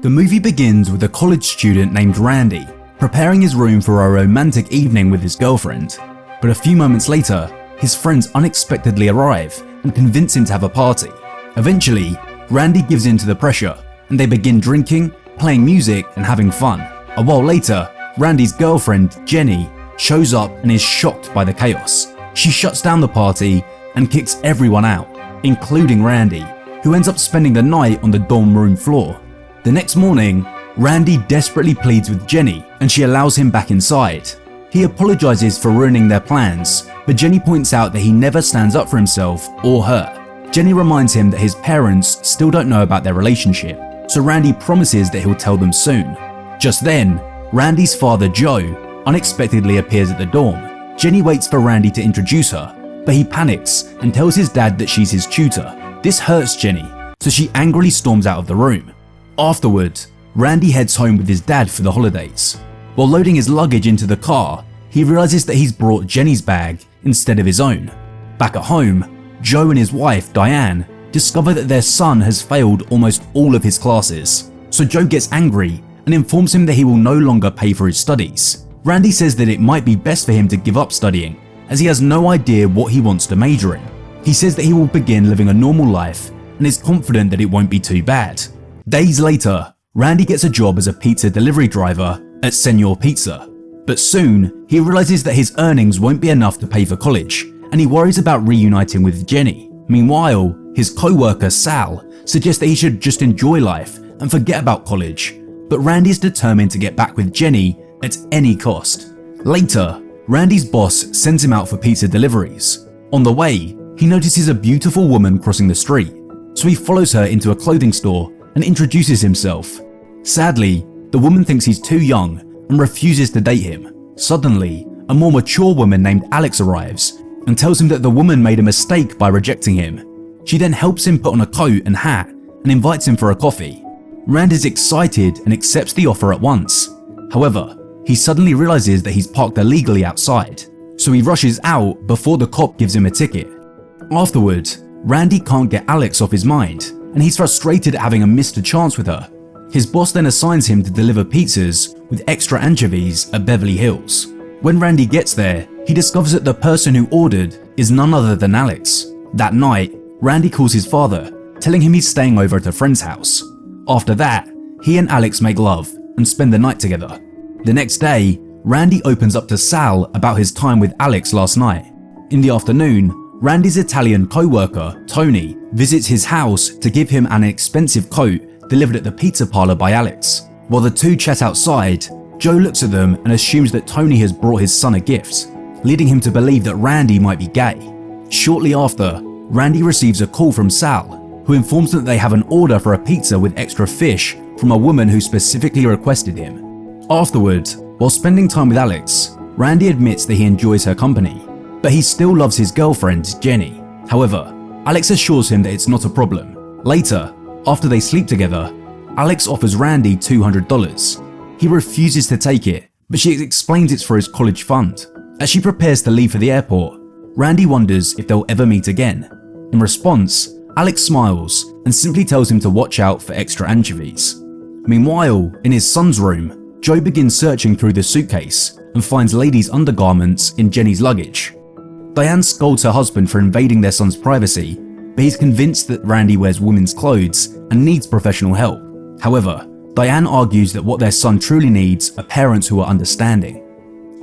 The movie begins with a college student named Randy preparing his room for a romantic evening with his girlfriend, but a few moments later, his friends unexpectedly arrive and convince him to have a party. Eventually, Randy gives in to the pressure and they begin drinking, playing music and having fun. A while later, Randy's girlfriend, Jenny, shows up and is shocked by the chaos. She shuts down the party and kicks everyone out, including Randy, who ends up spending the night on the dorm room floor. The next morning, Randy desperately pleads with Jenny and she allows him back inside. He apologizes for ruining their plans, but Jenny points out that he never stands up for himself or her. Jenny reminds him that his parents still don't know about their relationship, so Randy promises that he'll tell them soon. Just then, Randy's father, Joe, unexpectedly appears at the dorm. Jenny waits for Randy to introduce her, but he panics and tells his dad that she's his tutor. This hurts Jenny, so she angrily storms out of the room. Afterward, Randy heads home with his dad for the holidays. While loading his luggage into the car, he realizes that he's brought Jenny's bag instead of his own. Back at home, Joe and his wife, Diane, discover that their son has failed almost all of his classes. So Joe gets angry and informs him that he will no longer pay for his studies. Randy says that it might be best for him to give up studying, as he has no idea what he wants to major in. He says that he will begin living a normal life and is confident that it won't be too bad. Days later, Randy gets a job as a pizza delivery driver at Señor Pizza, but soon he realizes that his earnings won't be enough to pay for college, and he worries about reuniting with Jenny. Meanwhile, his co-worker Sal suggests that he should just enjoy life and forget about college, but Randy is determined to get back with Jenny at any cost. Later, Randy's boss sends him out for pizza deliveries. On the way, he notices a beautiful woman crossing the street, so he follows her into a clothing store and introduces himself. Sadly, the woman thinks he's too young and refuses to date him. Suddenly, a more mature woman named Alex arrives and tells him that the woman made a mistake by rejecting him. She then helps him put on a coat and hat and invites him for a coffee. Rand is excited and accepts the offer at once. However, he suddenly realizes that he's parked illegally outside, so he rushes out before the cop gives him a ticket. Afterward, Randy can't get Alex off his mind, and he's frustrated at having missed a chance with her. His boss then assigns him to deliver pizzas with extra anchovies at Beverly Hills. When Randy gets there, he discovers that the person who ordered is none other than Alex. That night, Randy calls his father, telling him he's staying over at a friend's house. After that, he and Alex make love and spend the night together. The next day, Randy opens up to Sal about his time with Alex last night. In the afternoon, Randy's Italian co-worker, Tony, visits his house to give him an expensive coat delivered at the pizza parlor by Alex. While the two chat outside, Joe looks at them and assumes that Tony has brought his son a gift, leading him to believe that Randy might be gay. Shortly after, Randy receives a call from Sal, who informs them that they have an order for a pizza with extra fish from a woman who specifically requested him. Afterward, while spending time with Alex, Randy admits that he enjoys her company, but he still loves his girlfriend, Jenny. However, Alex assures him that it's not a problem. Later, after they sleep together, Alex offers Randy $200. He refuses to take it, but she explains it's for his college fund. As she prepares to leave for the airport, Randy wonders if they'll ever meet again. In response, Alex smiles and simply tells him to watch out for extra anchovies. Meanwhile, in his son's room, Joe begins searching through the suitcase and finds ladies' undergarments in Jenny's luggage. Diane scolds her husband for invading their son's privacy, but he's convinced that Randy wears women's clothes and needs professional help. However, Diane argues that what their son truly needs are parents who are understanding.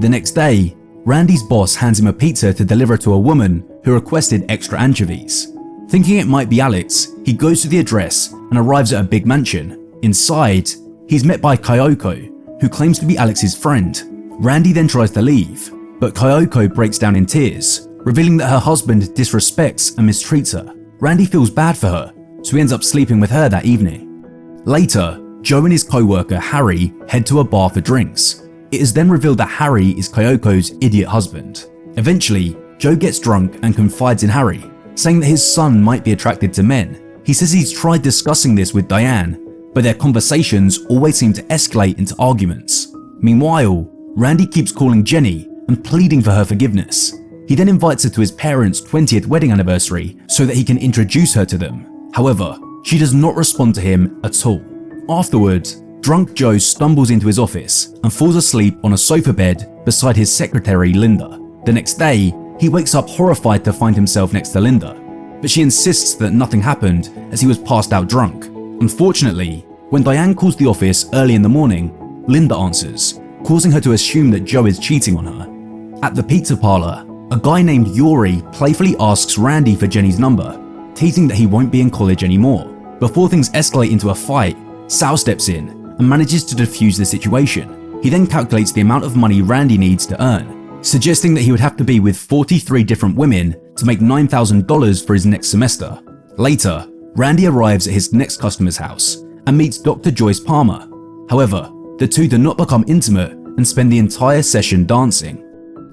The next day, Randy's boss hands him a pizza to deliver to a woman who requested extra anchovies. Thinking it might be Alex, he goes to the address and arrives at a big mansion. Inside, he's met by Kyoko, who claims to be Alex's friend. Randy then tries to leave, but Kyoko breaks down in tears, revealing that her husband disrespects and mistreats her. Randy feels bad for her, so he ends up sleeping with her that evening. Later, Joe and his co-worker Harry head to a bar for drinks. It is then revealed that Harry is Kyoko's idiot husband. Eventually, Joe gets drunk and confides in Harry, saying that his son might be attracted to men. He says he's tried discussing this with Diane, but their conversations always seem to escalate into arguments. Meanwhile, Randy keeps calling Jenny and pleading for her forgiveness. He then invites her to his parents' 20th wedding anniversary so that he can introduce her to them. However, she does not respond to him at all. Afterward, drunk Joe stumbles into his office and falls asleep on a sofa bed beside his secretary Linda. The next day, he wakes up horrified to find himself next to Linda, but she insists that nothing happened as he was passed out drunk. Unfortunately, when Diane calls the office early in the morning, Linda answers, causing her to assume that Joe is cheating on her. At the pizza parlor, a guy named Yuri playfully asks Randy for Jenny's number, teasing that he won't be in college anymore. Before things escalate into a fight, Sal steps in and manages to defuse the situation. He then calculates the amount of money Randy needs to earn, suggesting that he would have to be with 43 different women to make $9,000 for his next semester. Later, Randy arrives at his next customer's house and meets Dr. Joyce Palmer. However, the two do not become intimate and spend the entire session dancing.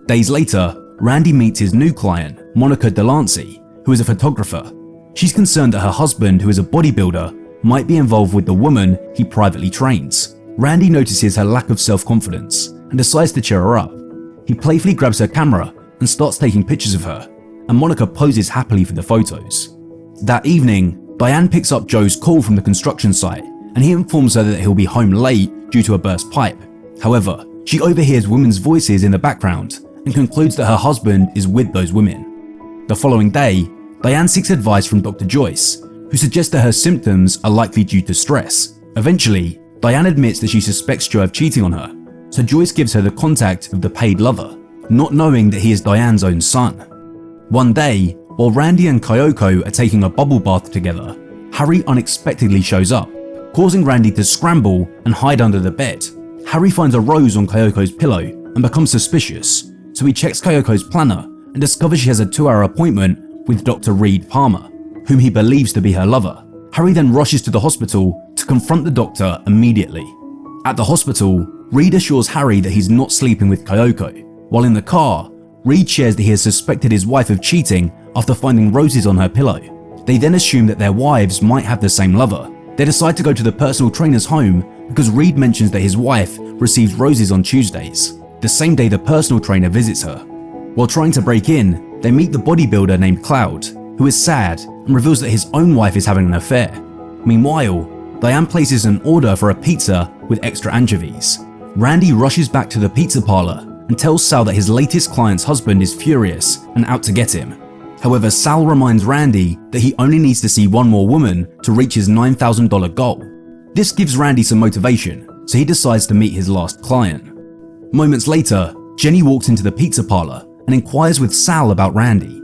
Days later, Randy meets his new client, Monica Delancey, who is a photographer. She's concerned that her husband, who is a bodybuilder, might be involved with the woman he privately trains. Randy notices her lack of self-confidence and decides to cheer her up. He playfully grabs her camera and starts taking pictures of her, and Monica poses happily for the photos. That evening, Diane picks up Joe's call from the construction site, and he informs her that he'll be home late due to a burst pipe. However, she overhears women's voices in the background and concludes that her husband is with those women. The following day, Diane seeks advice from Dr. Joyce, who suggests that her symptoms are likely due to stress. Eventually, Diane admits that she suspects Joe of cheating on her, so Joyce gives her the contact of the paid lover, not knowing that he is Diane's own son. One day, while Randy and Kyoko are taking a bubble bath together, Harry unexpectedly shows up, causing Randy to scramble and hide under the bed. Harry finds a rose on Kyoko's pillow and becomes suspicious, so he checks Kyoko's planner and discovers she has a 2-hour appointment with Dr. Reed Palmer, whom he believes to be her lover. Harry then rushes to the hospital to confront the doctor immediately. At the hospital, Reed assures Harry that he's not sleeping with Kyoko. While in the car, Reed shares that he has suspected his wife of cheating after finding roses on her pillow. They then assume that their wives might have the same lover. They decide to go to the personal trainer's home because Reed mentions that his wife receives roses on Tuesdays, the same day the personal trainer visits her. While trying to break in, they meet the bodybuilder named Cloud, who is sad and reveals that his own wife is having an affair. Meanwhile, Diane places an order for a pizza with extra anchovies. Randy rushes back to the pizza parlor and tells Sal that his latest client's husband is furious and out to get him. However, Sal reminds Randy that he only needs to see one more woman to reach his $9,000 goal. This gives Randy some motivation, so he decides to meet his last client. Moments later, Jenny walks into the pizza parlor and inquires with Sal about Randy.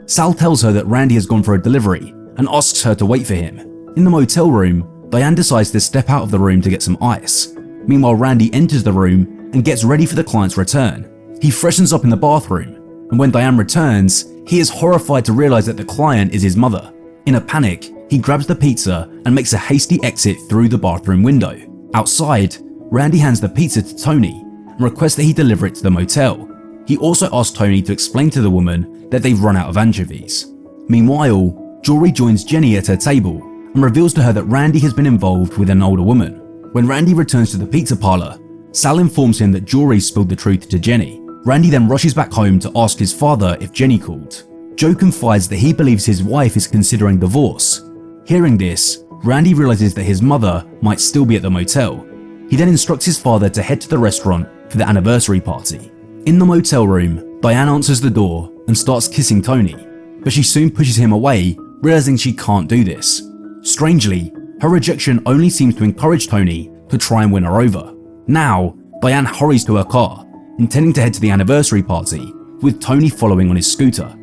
Sal tells her that Randy has gone for a delivery and asks her to wait for him. In the motel room, Diane decides to step out of the room to get some ice. Meanwhile, Randy enters the room and gets ready for the client's return. He freshens up in the bathroom, and when Diane returns, he is horrified to realize that the client is his mother. In a panic, he grabs the pizza and makes a hasty exit through the bathroom window. Outside, Randy hands the pizza to Tony and requests that he deliver it to the motel. He also asks Tony to explain to the woman that they've run out of anchovies. Meanwhile, Jory joins Jenny at her table and reveals to her that Randy has been involved with an older woman. When Randy returns to the pizza parlor, Sal informs him that Jory spilled the truth to Jenny. Randy then rushes back home to ask his father if Jenny called. Joe confides that he believes his wife is considering divorce. Hearing this, Randy realizes that his mother might still be at the motel. He then instructs his father to head to the restaurant for the anniversary party. In the motel room, Diane answers the door and starts kissing Tony, but she soon pushes him away, realizing she can't do this. Strangely, her rejection only seems to encourage Tony to try and win her over. Now, Diane hurries to her car, intending to head to the anniversary party, with Tony following on his scooter.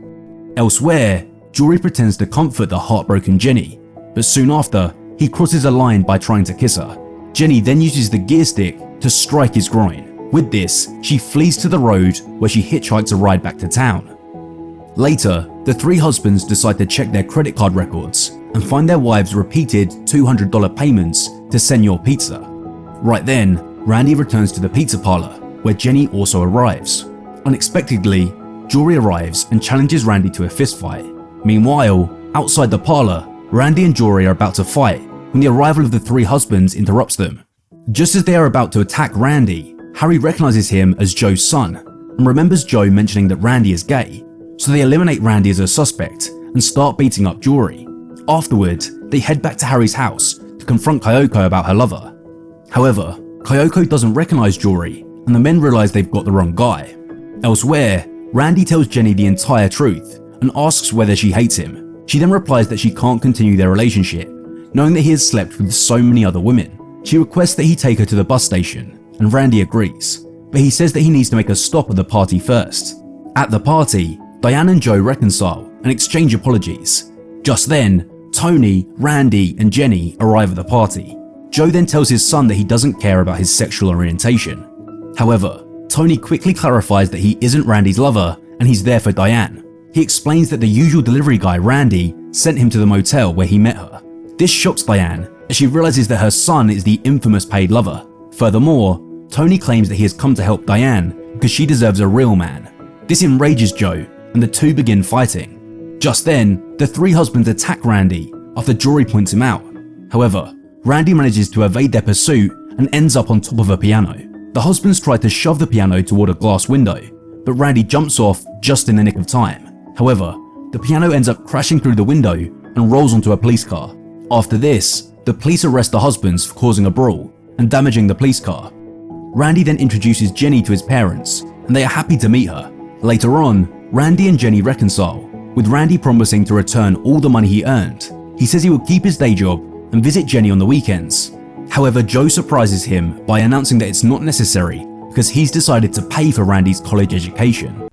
Elsewhere, Jory pretends to comfort the heartbroken Jenny, but soon after, he crosses a line by trying to kiss her. Jenny then uses the gear stick to strike his groin. With this, she flees to the road where she hitchhikes a ride back to town. Later, the three husbands decide to check their credit card records and find their wives repeated $200 payments to Señor Pizza. Right then, Randy returns to the pizza parlor, where Jenny also arrives. Unexpectedly, Jory arrives and challenges Randy to a fistfight. Meanwhile, outside the parlor, Randy and Jory are about to fight when the arrival of the three husbands interrupts them. Just as they are about to attack Randy, Harry recognizes him as Joe's son and remembers Joe mentioning that Randy is gay, so they eliminate Randy as a suspect and start beating up Jory. Afterward, they head back to Harry's house to to confront Kyoko about her lover. However, Kyoko doesn't recognize Jory, and the men realize they've got the wrong guy. Elsewhere, Randy tells Jenny the entire truth and asks whether she hates him. She then replies that she can't continue their relationship, knowing that he has slept with so many other women. She requests that he take her to the bus station, and Randy agrees, but he says that he needs to make a stop at the party first. At the party, Diane and Joe reconcile and exchange apologies. Just then, Tony, Randy, and Jenny arrive at the party. Joe then tells his son that he doesn't care about his sexual orientation. However, Tony quickly clarifies that he isn't Randy's lover and he's there for Diane. He explains that the usual delivery guy, Randy, sent him to the motel where he met her. This shocks Diane as she realizes that her son is the infamous paid lover. Furthermore, Tony claims that he has come to help Diane because she deserves a real man. This enrages Joe and the two begin fighting. Just then, the three husbands attack Randy after Jory points him out. However, Randy manages to evade their pursuit and ends up on top of a piano. The husbands try to shove the piano toward a glass window, but Randy jumps off just in the nick of time. However, the piano ends up crashing through the window and rolls onto a police car. After this, the police arrest the husbands for causing a brawl and damaging the police car. Randy then introduces Jenny to his parents, and they are happy to meet her. Later on, Randy and Jenny reconcile, with Randy promising to return all the money he earned. He says he will keep his day job and visit Jenny on the weekends. However, Joe surprises him by announcing that it's not necessary because he's decided to pay for Randy's college education.